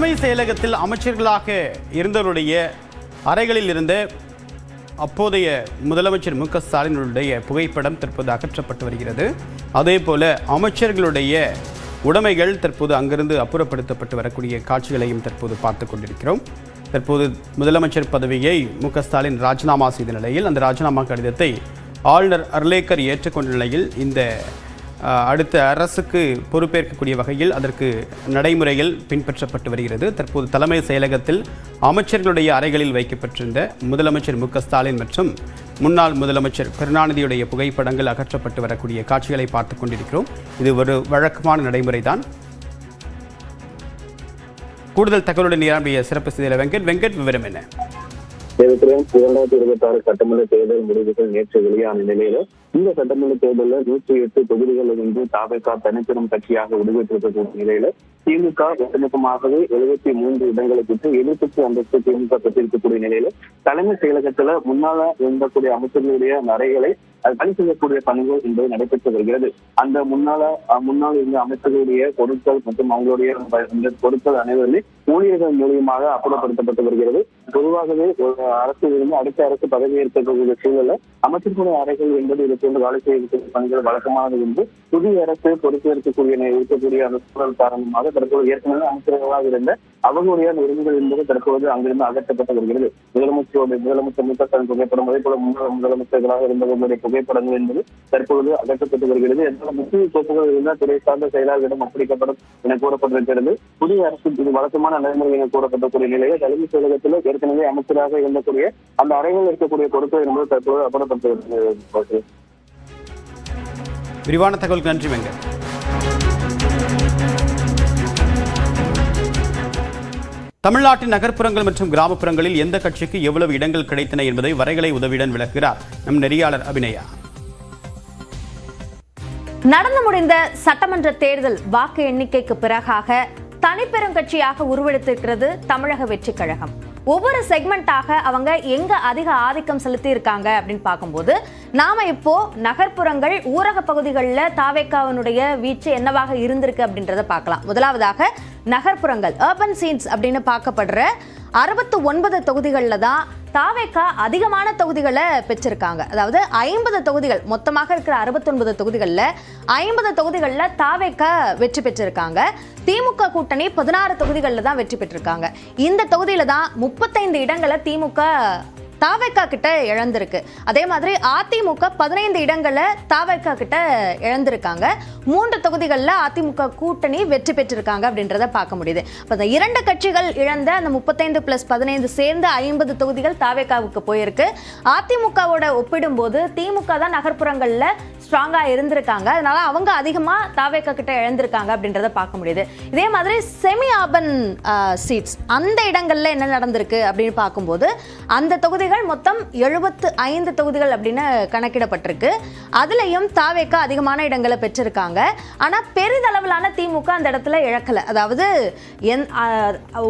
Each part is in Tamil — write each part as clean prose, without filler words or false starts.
தலைமை செயலகத்தில் அமைச்சர்களாக இருந்தவருடைய அறைகளில் இருந்த அப்போதைய முதலமைச்சர் மு க ஸ்டாலினுடைய புகைப்படம் தற்போது அகற்றப்பட்டு வருகிறது. அதே போல அமைச்சர்களுடைய உடைமைகள் தற்போது அங்கிருந்து அப்புறப்படுத்தப்பட்டு வரக்கூடிய காட்சிகளையும் தற்போது பார்த்து கொண்டிருக்கிறோம். தற்போது முதலமைச்சர் பதவியை மு க ஸ்டாலின் ராஜினாமா செய்த நிலையில் அந்த ராஜினாமா கடிதத்தை ஆளுநர் அர்லேக்கர் ஏற்றுக்கொண்ட நிலையில் இந்த அடுத்த அரசுக்கு பொறுப்பேற்கக்கூடிய வகையில் அதற்கு நடைமுறைகள் பின்பற்றப்பட்டு வருகிறது. தற்போது தலைமை செயலகத்தில் அமைச்சர்களுடைய அறைகளில் வைக்கப்பட்டிருந்த முதலமைச்சர் மு க ஸ்டாலின் மற்றும் முன்னாள் முதலமைச்சர் கருணாநிதியுடைய புகைப்படங்கள் அகற்றப்பட்டு வரக்கூடிய காட்சிகளை பார்த்துக் கொண்டிருக்கிறோம். இது ஒரு வழக்கமான நடைமுறைதான். கூடுதல் தகவலுடன் நிரம்பிய சிறப்பு செய்தியாளர் வெங்கட் விவரம் என்ன? 2026 சட்டமன்ற தேர்தல் முடிவுகள் நேற்று வெளியான நிலையில இந்த சட்டமன்ற தேர்தலில் 108 தொகுதிகளில் இருந்து தாவேகா தனிப்பெரும் கட்சியாக உருவெற்றிருக்கக்கூடிய நிலையில திமுக ஒட்டுமொத்தமாகவே 73 இடங்களை பெற்று எதிர்ப்பு அந்தஸ்து திமுக பெற்றிருக்கக்கூடிய நிலையில தலைமை செயலகத்துல முன்னால இருந்தக்கூடிய அமைச்சர்களுடைய அறைகளை பணி செய்யக்கூடிய பணிகள் என்பது நடைபெற்று வருகிறது. அந்த முன்னாள் இருந்த அமைச்சர்களுடைய பொருட்கள் மற்றும் அவங்களுடைய பொருட்கள் அனைவருமே ஊழியர்கள் மூலியமாக அப்புறப்படுத்தப்பட்டு வருகிறது. பொதுவாகவே அரசில் இருந்து அடுத்த அரசு பதவியேற்கக்கூடிய சூழல அமைச்சர்களுடைய அறைகள் என்பது இதுபோன்று வேலை செய்யக்கூடிய பணிகள் வழக்கமானது என்று புதிய அரசு இருக்கக்கூடிய அந்த சூழல் காரணமாக தற்போது ஏற்கனவே அமைச்சர்களாக இருந்த அவர்களுடைய உரிமைகள் என்பது தற்போது அங்கிருந்து அகற்றப்பட்டு வருகிறது. முதலமைச்சர் மு க ஸ்டாலின் புகைப்படம் அதே போல முன்னாள் முதலமைச்சர்களாக இருந்தவர்களுடைய புகைப்படங்கள் என்பது தற்போது அகற்றப்பட்டு வருகிறது. எந்த முக்கிய கோப்புகள் இருந்தால் துறை சார்ந்த செயலாளர்களிடம் ஒப்படைக்கப்படும் என கூறப்பட்டிருக்கிறது. புதிய அரசு இது வழக்கமான நடைமுறை என கூறப்படக்கூடிய நிலையில் தலைமை செயலகத்தில் ஏற்கனவே அமைச்சராக இருந்தக்கூடிய அந்த அறைகள் இருக்கக்கூடிய பொருட்கள் என்பது தற்போது அப்புறப்படுத்த. விரிவான தகவல் நன்றி வெங்கட். தமிழ்நாட்டின் நகர்ப்புறங்கள் மற்றும் கிராமப்புறங்களில் எந்த கட்சிக்கு எவ்வளவு இடங்கள் கிடைத்தன என்பதை வரைகலை உதவியுடன் விளக்குகிறார் நம் நெறியாளர் அபிநயா. நடந்து முடிந்த சட்டமன்ற தேர்தல் வாக்கு எண்ணிக்கைக்கு பிறகாக தனிப்பெருங்கட்சியாக உருவெடுத்திருக்கிறது தமிழக வெற்றி கழகம். ஒவ்வொரு செக்மெண்டாக அவங்க எங்க அதிக ஆதிக்கம் செலுத்தி இருக்காங்க அப்படின்னு பார்க்கும்போது நாம இப்போ நகர்ப்புறங்கள் ஊரக பகுதிகளில் தாவேகாவினுடைய வீச்சு என்னவாக இருந்திருக்கு அப்படின்றத பார்க்கலாம். முதலாவதாக நகர்ப்புறங்கள் அர்பன் சீன்ஸ் அப்படின்னு பார்க்கப்படுற 69 தொகுதிகளில் தான் தாவேகா அதிகமான தொகுதிகளை பெற்றிருக்காங்க. அதாவது 50 தொகுதிகள் மொத்தமாக இருக்கிற 69 தொகுதிகளில் 50 தொகுதிகளில் தாவேகா வெற்றி பெற்றிருக்காங்க. திமுக கூட்டணி 16 தொகுதிகளில் தான் வெற்றி பெற்றிருக்காங்க. இந்த தொகுதியில தான் 35 இடங்களை திமுக தாவேகா கிட்ட இழந்திருக்கு. அதே மாதிரி அதிமுக 15 இடங்களை தாவேகா கிட்ட இழந்திருக்காங்க. 3 தொகுதிகளில் அதிமுக கூட்டணி வெற்றி பெற்றிருக்காங்க அப்படின்றத பார்க்க முடியுது. அந்த 2 கட்சிகள் இழந்த அந்த 35+15 சேர்ந்து 50 தொகுதிகள் தாவேகாவுக்கு போயிருக்கு. அதிமுகவோட ஒப்பிடும்போது திமுக தான் நகர்ப்புறங்கள்ல ஸ்ட்ராங்கா இருந்திருக்காங்க. அதனால அவங்க அதிகமா தாவேகா கிட்ட இழந்திருக்காங்க அப்படின்றத பார்க்க முடியுது. இதே மாதிரி செமி அர்பன் சீட்ஸ் அந்த இடங்கள்ல என்ன நடந்திருக்கு அப்படின்னு பார்க்கும்போது அந்த தொகுதிகள் மொத்தம் 75 தொகுதிகள் அப்படின்னு கணக்கிடப்பட்டிருக்கு. அதுலயும் தாவேகா அதிகமான இடங்களை பெற்றிருக்காங்க. ஆனா பெரிதளவிலான திமுக அந்த இடத்துல இழக்கல. அதாவது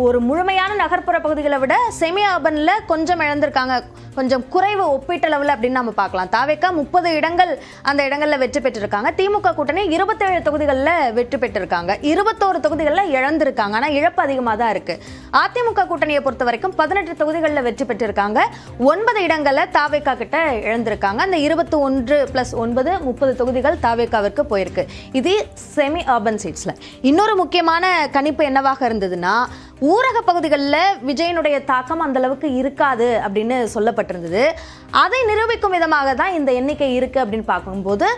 ஒரு முழுமையான நகர்ப்புற பகுதிகளை விட செமி அர்பன்ல கொஞ்சம் இழந்திருக்காங்க, கொஞ்சம் குறைவு ஒப்பீட்டளவில் அப்படின்னு நம்ம பார்க்கலாம். தாவேகா 30 இடங்கள் அந்த இடங்கள்ல வெற்றி பெற்றிருக்காங்க. திமுக கூட்டணி 27 தொகுதிகளில் வெற்றி பெற்றிருக்காங்க. 21 தொகுதிகளில் இழந்திருக்காங்க. ஆனா இழப்பு அதிகமாக தான் இருக்கு. அதிமுக கூட்டணியை பொறுத்த வரைக்கும் 18 தொகுதிகளில் வெற்றி பெற்றிருக்காங்க. 9 இடங்களை தாவேகா கிட்ட இழந்திருக்காங்க. அந்த 21+9 30 தொகுதிகள் தாவேகாவிற்கு போயிருக்கு. இது செமி அர்பன் சீட்ஸ்ல. இன்னொரு முக்கியமான கணிப்பு என்னவாக இருந்ததுன்னா ஊரக பகுதிகளில் விஜயனுடைய தாக்கம் அந்த அளவுக்கு இருக்காது அப்படின்னு சொல்லப்பட்டிருந்தது. அதை நிரூபிக்கும் விதமாக தான் இந்த எண்ணிக்கை இருக்கு அப்படின்னு பார்க்கும்போது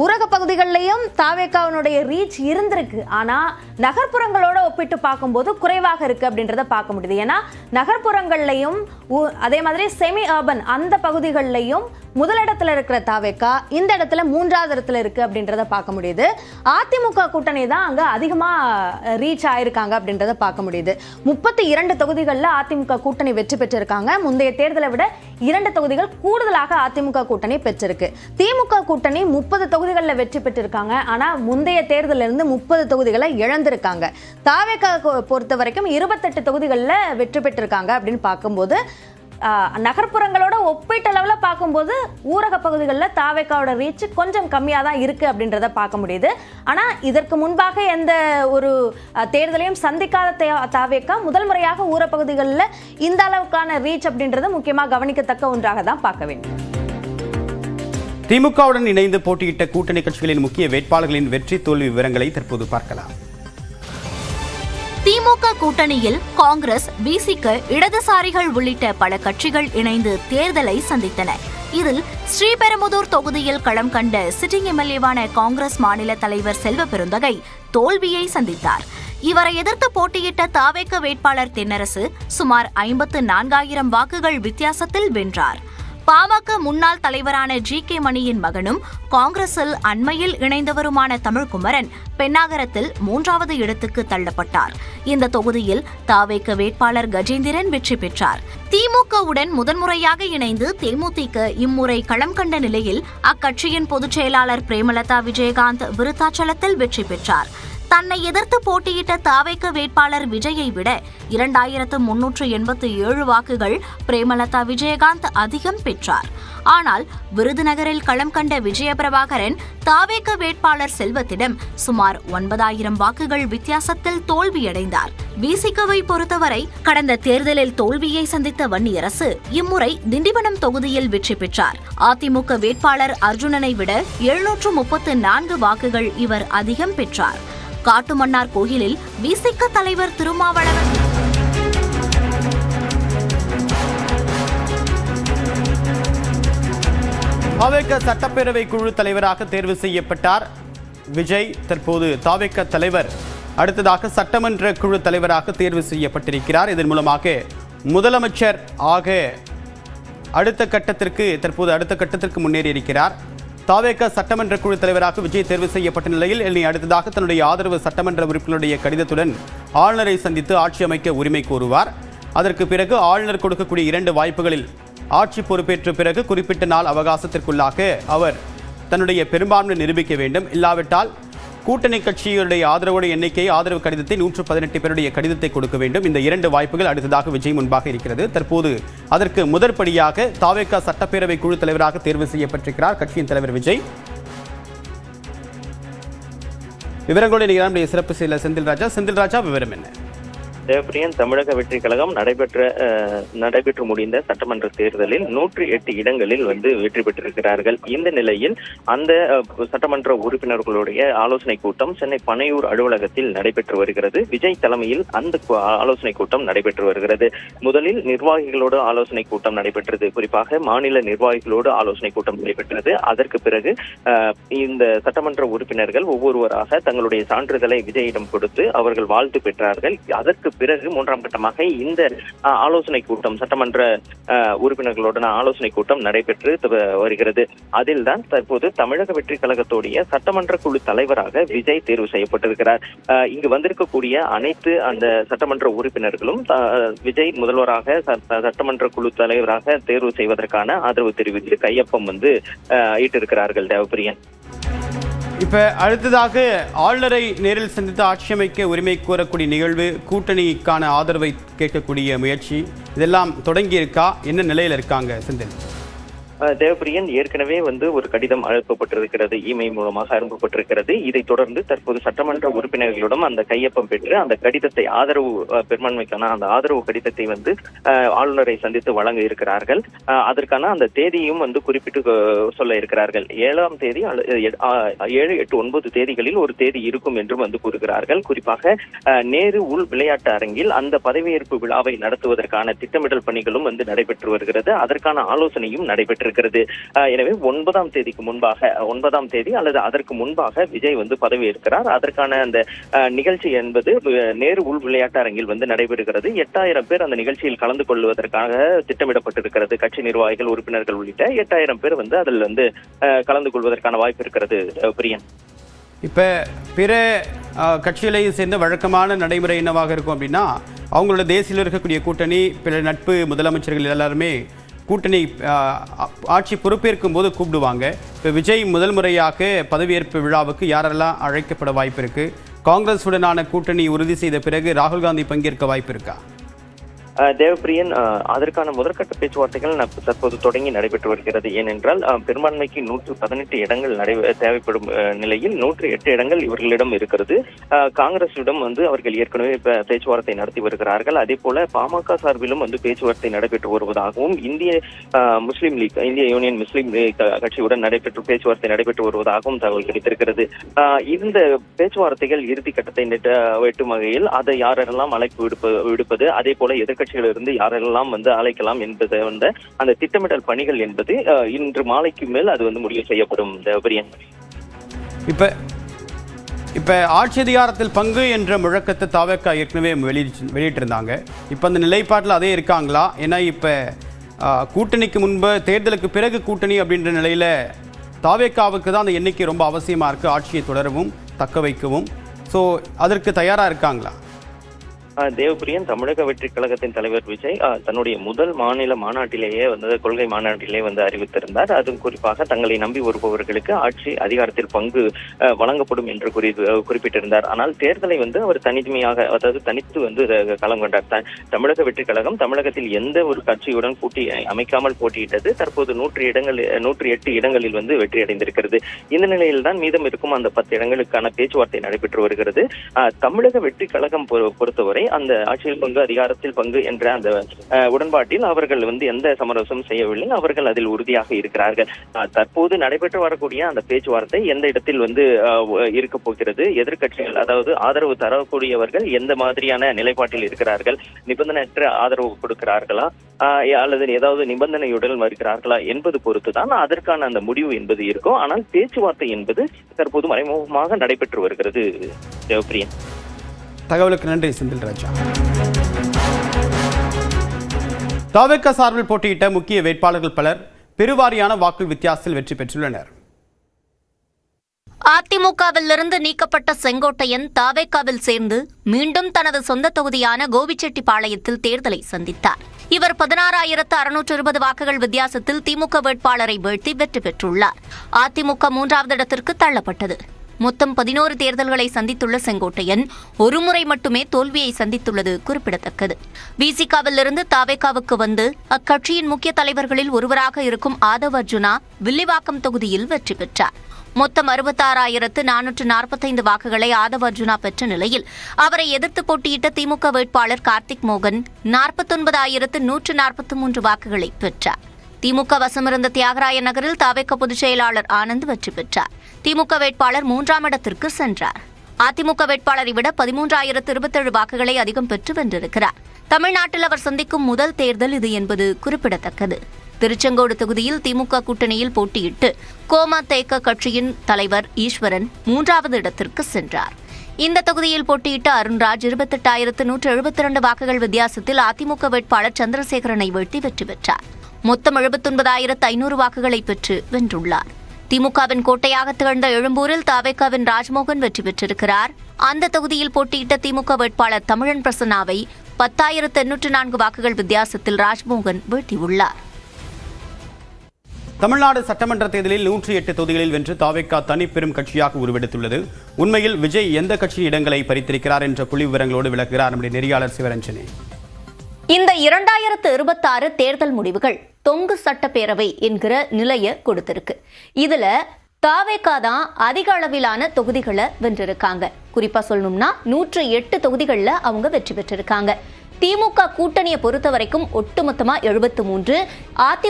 ஊரக பகுதிகளிலையும் தாவேகாவினுடைய ரீச் இருந்திருக்கு. ஆனா நகர்ப்புறங்களோட ஒப்பிட்டு பார்க்கும்போது குறைவாக இருக்கு அப்படின்றத பார்க்க முடியுது. ஏன்னா நகர்ப்புறங்கள்லையும் அதே மாதிரி செமி அர்பன் அந்த பகுதிகளிலையும் முதலிடத்துல இருக்கிற தாவேகா இந்த இடத்துல 3வது இடத்துல இருக்கு அப்படின்றத பார்க்க முடியுது. அதிமுக கூட்டணி தான் அங்க அதிகமா ரீச் ஆயிருக்காங்க அப்படின்றத பார்க்க முடியுது. 32 தொகுதிகளில் அதிமுக கூட்டணி வெற்றி பெற்றிருக்காங்க. முந்தைய தேர்தலை விட 2 தொகுதிகள் கூடுதலாக அதிமுக கூட்டணி பெற்றிருக்கு. திமுக கூட்டணி 30 தொகுதிகளில் வெற்றி பெற்றிருக்காங்க. ஆனா முந்தைய தேர்தலில் இருந்து 30 தொகுதிகளை இழந்திருக்காங்க. தாவேகா பொறுத்த வரைக்கும் 28 தொகுதிகளில் வெற்றி பெற்றிருக்காங்க அப்படின்னு பார்க்கும்போது நகர்ப்புறங்களோட ஒப்பீட்டளவில் பார்க்கும்போது ஊரக பகுதிகளில் தாவேக்காவோட ரீச் கொஞ்சம் கம்மியாக தான் இருக்குது அப்படின்றத பார்க்க முடியுது. ஆனால் இதற்கு முன்பாக எந்த ஒரு தேர்தலையும் சந்திக்காத தாவேக்கா முதல் முறையாக ஊரப்பகுதிகளில் இந்த அளவுக்கான ரீச் அப்படின்றது முக்கியமாக கவனிக்கத்தக்க ஒன்றாக தான் பார்க்க வேண்டும். திமுகவுடன் இணைந்து போட்டியிட்ட கூட்டணி கட்சிகளின் முக்கிய வேட்பாளர்களின் வெற்றி தோல்வி விவரங்களை தற்போது பார்க்கலாம். திமுக கூட்டணியில் காங்கிரஸ், விசிக, இடதுசாரிகள் உள்ளிட்ட பல கட்சிகள் இணைந்து தேர்தலை சந்தித்தன. இதில் ஸ்ரீபெரும்புதூர் தொகுதியில் களம் கண்ட சிட்டிங் எம்எல்ஏவான காங்கிரஸ் மாநில தலைவர் செல்வ பெருந்தகை தோல்வியை சந்தித்தார். இவரை எதிர்த்து போட்டியிட்ட தாவேக வேட்பாளர் தென்னரசு சுமார் 54,000 வாக்குகள் வித்தியாசத்தில் வென்றார். பாமக முன்னாள் தலைவரான ஜி.கே. மணியின் மகனும் காங்கிரஸில் அண்மையில் இணைந்தவருமான தமிழ்குமரன் பென்னாகரத்தில் 3வது இடத்துக்கு தள்ளப்பட்டார். இந்த தொகுதியில் தாவேக வேட்பாளர் கஜேந்திரன் வெற்றி பெற்றார். திமுகவுடன் முதன்முறையாக இணைந்து தேமுதிக இம்முறை களம் கண்ட நிலையில் அக்கட்சியின் பொதுச் செயலாளர் பிரேமலதா விஜயகாந்த் விருத்தாச்சலத்தில் வெற்றி பெற்றார். தன்னை எதிர்த்து போட்டியிட்ட தாவேக வேட்பாளர் விஜயை விட 2,387 வாக்குகள் பிரேமலதா விஜயகாந்த் அதிகம் பெற்றார். ஆனால் விருதுநகரில் களம் கண்ட விஜயபிரபாகரன் தாவேக வேட்பாளர் செல்வத்திடம் சுமார் 9,000 வாக்குகள் வித்தியாசத்தில் தோல்வியடைந்தார். விசிகவை பொறுத்தவரை கடந்த தேர்தலில் தோல்வியை சந்தித்த வன்னியரசு இம்முறை திண்டிவனம் தொகுதியில் வெற்றி பெற்றார். அதிமுக வேட்பாளர் அர்ஜுனனை விட 734 வாக்குகள் இவர் அதிகம் பெற்றார். காட்டுமன்னார் கோயிலில் விசிக தலைவர் திருமாவளவன் தாவேக சட்டப்பேரவை குழு தலைவராக தேர்வு செய்யப்பட்டார் விஜய். தற்போது தாவேக தலைவர் அடுத்ததாக சட்டமன்ற குழு தலைவராக தேர்வு செய்யப்பட்டிருக்கிறார். இதன் மூலமாக முதலமைச்சர் ஆக அடுத்த கட்டத்திற்கு முன்னேறி இருக்கிறார். தாவேக சட்டமன்ற குழு தலைவராக விஜய் தேர்வு செய்யப்பட்ட நிலையில் இனி அடுத்ததாக தன்னுடைய ஆதரவு சட்டமன்ற உறுப்பினருடைய கடிதத்துடன் ஆளுநரை சந்தித்து ஆட்சி அமைக்க உரிமை கோருவார். அதற்கு பிறகு ஆளுநர் கொடுக்கக்கூடிய 2 வாய்ப்புகளில் ஆட்சி பொறுப்பேற்ற பிறகு குறிப்பிட்ட நாள் அவகாசத்திற்குள்ளாக அவர் தன்னுடைய பெரும்பான்மை நிரூபிக்க வேண்டும். இல்லாவிட்டால் கூட்டணி கட்சியுடைய ஆதரவு கடிதத்தை 118 பேருடைய கடிதத்தை கொடுக்க வேண்டும். இந்த 2 வாய்ப்புகள் அடுத்ததாக விஜய் முன்பாக இருக்கிறது. தற்போது அதற்கு முதற்படியாக தாவேக சட்டப்பேரவை குழு தலைவராக தேர்வு செய்யப்பட்டிருக்கிறார் கட்சியின் தலைவர் விஜய். விவரங்களோடு நம்முடைய சிறப்பு செயலர் செந்தில்ராஜா, விவரம் என்ன? தேவப்பிரியன், தமிழக வெற்றி கழகம் நடைபெற்று முடிந்த சட்டமன்ற தேர்தலில் 108 இடங்களில் வெற்றி பெற்றிருக்கிறார்கள். இந்த நிலையில் அந்த சட்டமன்ற உறுப்பினர்களுடைய ஆலோசனை கூட்டம் சென்னை பனையூர் அலுவலகத்தில் நடைபெற்று வருகிறது. விஜய் தலைமையில் அந்த ஆலோசனை கூட்டம் நடைபெற்று வருகிறது. முதலில் நிர்வாகிகளோடு ஆலோசனை கூட்டம் நடைபெற்றது. குறிப்பாக மாநில நிர்வாகிகளோடு ஆலோசனை கூட்டம் நடைபெற்றது. அதற்கு பிறகு இந்த சட்டமன்ற உறுப்பினர்கள் ஒவ்வொருவராக தங்களுடைய சான்றிதழை விஜயிடம் கொடுத்து அவர்கள் வாழ்த்து பெற்றார்கள். அதற்கு பிறகு 3ஆம் கட்டமாக இந்த ஆலோசனை கூட்டம், சட்டமன்ற உறுப்பினர்களுடன் ஆலோசனை கூட்டம் நடைபெற்று வருகிறது. அதில் தான் தற்போது தமிழக வெற்றி கழகத்துடைய சட்டமன்ற குழு தலைவராக விஜய் தேர்வு செய்யப்பட்டிருக்கிறார். இங்கு வந்திருக்கக்கூடிய அனைத்து அந்த சட்டமன்ற உறுப்பினர்களும் விஜய் முதல்வராக சட்டமன்ற குழு தலைவராக தேர்வு செய்வதற்கான ஆதரவு தெரிவித்து கையொப்பம் ஈட்டிருக்கிறார்கள். தேவப்பிரியன், இப்ப அடுத்ததாக ஆளுநரை நேரில் சந்தித்து ஆட்சி அமைக்க உரிமை கோரக்கூடிய நிகழ்வு, கூட்டணிக்கான ஆதரவை கேட்கக்கூடிய முயற்சி, இதெல்லாம் தொடங்கி இருக்கா? என்ன நிலையில இருக்காங்க செந்தில்? தேவப்பிரியன், ஏற்கனவே ஒரு கடிதம் அனுப்பப்பட்டிருக்கிறது, இமெயில் மூலமாக அனுப்பப்பட்டிருக்கிறது. இதைத் தொடர்ந்து தற்போது சட்டமன்ற உறுப்பினர்களிடம் அந்த கையொப்பம் பெற்று அந்த கடிதத்தை ஆதரவு பெரும்பான்மைக்கான அந்த ஆதரவு கடிதத்தை ஆளுநரை சந்தித்து வழங்க இருக்கிறார்கள். அதற்கான அந்த தேதியும் குறிப்பிட்டு சொல்ல இருக்கிறார்கள். 7ஆம் தேதி 7, 8, 9 தேதிகளில் ஒரு தேதி இருக்கும் என்றும் கூறுகிறார்கள். குறிப்பாக நேரு உள் விளையாட்டு அரங்கில் அந்த பதவியேற்பு விழாவை நடத்துவதற்கான திட்டமிடல் பணிகளும் நடைபெற்று வருகிறது. அதற்கான ஆலோசனையும் நடைபெற்று இருக்கிறது. எனவே 9ஆம் தேதிக்கு முன்பாக, 9ஆம் தேதி அல்லது அதற்கு முன்பாக விஜய் பதவியேற்கிறார். அதற்கான அந்த நிகழ்ச்சி என்பது நேரு உள் விளையாட்டு அரங்கில் நடைபெறுகிறது. 8000 பேர் அந்த நிகழ்ச்சியில் கலந்து கொள்வதற்காக திட்டமிடப்பட்டிருக்கிறது. கட்சி நிர்வாகிகள், உறுப்பினர்கள் உள்ளிட்ட 8000 பேர் அதில் கலந்து கொள்வதற்கான வாய்ப்பு இருக்கிறது. பிரியன், இப்ப பிற கட்சிகளையும் சேர்ந்த வழக்கமான நடைமுறை என்னவாக இருக்கும் அப்படின்னா, அவங்களோட தேசியில் இருக்கக்கூடிய கூட்டணி, பிற நட்பு முதலமைச்சர்கள் எல்லாருமே கூட்டணி ஆட்சி பொறுப்பேற்கும் போது கூப்பிடுவாங்க. இப்போ விஜய் முதல் முறையாக பதவியேற்பு விழாவுக்கு யாரெல்லாம் அழைக்கப்பட வாய்ப்பு இருக்கு? காங்கிரஸுடனான கூட்டணி உறுதி செய்த பிறகு ராகுல் காந்தி பங்கேற்க வாய்ப்பு இருக்கா? தேவப்பிரியன், அதற்கான முதற்கட்ட பேச்சுவார்த்தைகள் தற்போது தொடங்கி நடைபெற்று வருகிறது. ஏனென்றால் பெரும்பான்மைக்கு 118 இடங்கள் தேவைப்படும் நிலையில் 108 இடங்கள் இவர்களிடம் இருக்கிறது. காங்கிரசிடம் அவர்கள் ஏற்கனவே பேச்சுவார்த்தை நடத்தி வருகிறார்கள். அதே போல பாமக சார்பிலும் பேச்சுவார்த்தை நடைபெற்று வருவதாகவும், இந்திய முஸ்லீம் லீக், இந்திய யூனியன் முஸ்லீம் லீக் கட்சியுடன் பேச்சுவார்த்தை நடைபெற்று வருவதாகவும் தகவல் கிடைத்திருக்கிறது. இந்த பேச்சுவார்த்தைகள் இறுதி கட்டத்தை வெட்டும் வகையில் அதை யாரெல்லாம் அழைப்பு விடுப்பது, அதே போல எதிர்கட்சிகளிலிருந்து யாரெல்லாம் அழைக்கலாம் என்பதை அந்த திட்டமிடல் பணிகள் என்பது இன்று மாலைக்கு மேல் அது முடிவு செய்யப்படும். தேவபிரியன், இப்ப ஆட்சி அதிகாரத்தில் பங்கு என்ற முழக்கத்தை தாவேக்கா ஏற்கனவே வெளியிட்டிருந்தாங்க. இப்ப அந்த நிலைப்பாட்டில் அதே இருக்காங்களா? ஏன்னா இப்ப கூட்டணிக்கு முன்பு, தேர்தலுக்கு பிறகு கூட்டணி அப்படின்ற நிலையில தாவேக்காவுக்கு தான் அந்த எண்ணிக்கை ரொம்ப அவசியமா இருக்கு, ஆட்சியை தொடரவும் தக்க வைக்கவும். ஸோ அதற்கு தயாரா இருக்காங்களா? தேவபிரியன், தமிழக வெற்றி கழகத்தின் தலைவர் விஜய் தன்னுடைய முதல் மாநில மாநாட்டிலேயே கொள்கை மாநாட்டிலே அறிவித்திருந்தார். அதுவும் குறிப்பாக தங்களை நம்பி வருபவர்களுக்கு ஆட்சி அதிகாரத்தில் பங்கு வழங்கப்படும் என்று குறிப்பிட்டிருந்தார். ஆனால் தேர்தலை அவர் தனிமையாக, அதாவது தனித்து களம் கொண்டார். தமிழக வெற்றி கழகம் தமிழகத்தில் எந்த ஒரு கட்சியுடன் கூட்டி அமைக்காமல் போட்டியிட்டது. தற்போது 108 இடங்களில் வெற்றி அடைந்திருக்கிறது. இந்த நிலையில் தான் மீதம் இருக்கும் அந்த 10 இடங்களுக்கான பேச்சுவார்த்தை நடைபெற்று வருகிறது. தமிழக வெற்றி கழகம் பொறுத்தவரை அந்த ஆட்சியில் பங்கு, அதிகாரத்தில் பங்கு என்ற அந்த உடன்பாட்டில் அவர்கள் எந்த சமரசம் செய்யவில்லை. அவர்கள் அதில் உறுதியாக இருக்கிறார்கள். தற்போது நடைபெற்று வரக்கூடிய அந்த பேச்சுவார்த்தை எந்த இடத்தில் இருக்க போகிறது, எதிர்கட்சிகள், அதாவது ஆதரவு தரக்கூடியவர்கள் எந்த மாதிரியான நிலைப்பாட்டில் இருக்கிறார்கள், நிபந்தனையற்ற ஆதரவு கொடுக்கிறார்களா அல்லது ஏதாவது நிபந்தனையுடன் வருகிறார்களா என்பது பொறுத்துதான் அதற்கான அந்த முடிவு என்பது இருக்கும். ஆனால் பேச்சுவார்த்தை என்பது தற்போது மறைமுகமாக நடைபெற்று வருகிறது. தேவப்பிரியன், தகவலுக்கு நன்றி செந்தில் ராஜா. தாவேக்கா சார்பில் போட்டியிட்ட முக்கிய வேட்பாளர்கள் பலர் பெருவாரியான வாக்கு வித்தியாசத்தில் வெற்றி பெற்றுள்ளனர். அதிமுகவிலிருந்து நீக்கப்பட்ட செங்கோட்டையன் தாவேக்காவில் சேர்ந்து மீண்டும் தனது சொந்த தொகுதியான கோபிச்செட்டிப்பாளையத்தில் தேர்தலை சந்தித்தார். இவர் 16,620 வாக்குகள் வித்தியாசத்தில் திமுக வேட்பாளரை வீழ்த்தி வெற்றி பெற்றுள்ளார். அதிமுக 3வது இடத்திற்கு தள்ளப்பட்டது. மொத்தம் 11 தேர்தல்களை சந்தித்துள்ள செங்கோட்டையன் ஒருமுறை மட்டுமே தோல்வியை சந்தித்துள்ளது குறிப்பிடத்தக்கது. விசிகாவிலிருந்து தாவேக்காவுக்கு வந்து அக்கட்சியின் முக்கிய தலைவர்களில் ஒருவராக இருக்கும் ஆதவ் அர்ஜுனா வில்லிவாக்கம் தொகுதியில் வெற்றி பெற்றார். மொத்தம் 66,445 வாக்குகளை ஆதவ் அர்ஜுனா பெற்ற நிலையில் அவரை எதிர்த்து போட்டியிட்ட திமுக வேட்பாளர் கார்த்திக் மோகன் 49,143 வாக்குகளை பெற்றார். திமுக வசமிருந்த தியாகராய நகரில் தாவேக்க பொதுச் செயலாளர் ஆனந்த் வெற்றி பெற்றார். திமுக வேட்பாளர் 3ஆம் இடத்திற்கு சென்றார். அதிமுக வேட்பாளரை விட 13,027 வாக்குகளை அதிகம் பெற்று வென்றிருக்கிறார். தமிழ்நாட்டில் அவர் சந்திக்கும் முதல் தேர்தல் இது என்பது குறிப்பிடத்தக்கது. திருச்செங்கோடு தொகுதியில் திமுக கூட்டணியில் போட்டியிட்டு கோமா தேக்க கட்சியின் தலைவர் ஈஸ்வரன் 3வது இடத்திற்கு சென்றார். இந்த தொகுதியில் போட்டியிட்ட அருண்ராஜ் 28,172 வாக்குகள் வித்தியாசத்தில் அதிமுக வேட்பாளர் சந்திரசேகரனை வீழ்த்தி வெற்றி பெற்றார். மொத்தம் 79,500 வாக்குகளை பெற்று வென்றுள்ளார். திமுகவின் கோட்டையாக திகழ்ந்த எழும்பூரில் தாவேக்காவின் ராஜ்மோகன் வெற்றி பெற்றிருக்கிறார். அந்த தொகுதியில் போட்டியிட்ட திமுக வேட்பாளர் தமிழன் பிரசன்னாவை 10,804 வாக்குகள் வித்தியாசத்தில் ராஜ்மோகன் வீழ்த்தியுள்ளார். தமிழ்நாடு சட்டமன்ற தேர்தலில் 108 தொகுதிகளில் வென்று தாவேக்கா தனி பெரும் கட்சியாக உருவெடுத்துள்ளது. உண்மையில் விஜய் எந்த கட்சியின் இடங்களை பறித்திருக்கிறார் என்ற புள்ளி விவரங்களோடு விளக்குகிறார் நம்முடைய நெறியாளர் சிவரஞ்சனி. இந்த 2026 தேர்தல் முடிவுகள் தொங்கு சட்டப்பேரவை என்கிற நிலையை கொடுத்திருக்கு. இதுல தாவேக்கா தான் அதிக அளவிலான தொகுதிகளை வென்றிருக்காங்க. குறிப்பா சொல்லணும்னா 108 தொகுதிகளில் அவங்க வெற்றி பெற்றிருக்காங்க. திமுக கூட்டணியை பொறுத்த வரைக்கும் ஒட்டுமொத்தமா 73, அதிமுக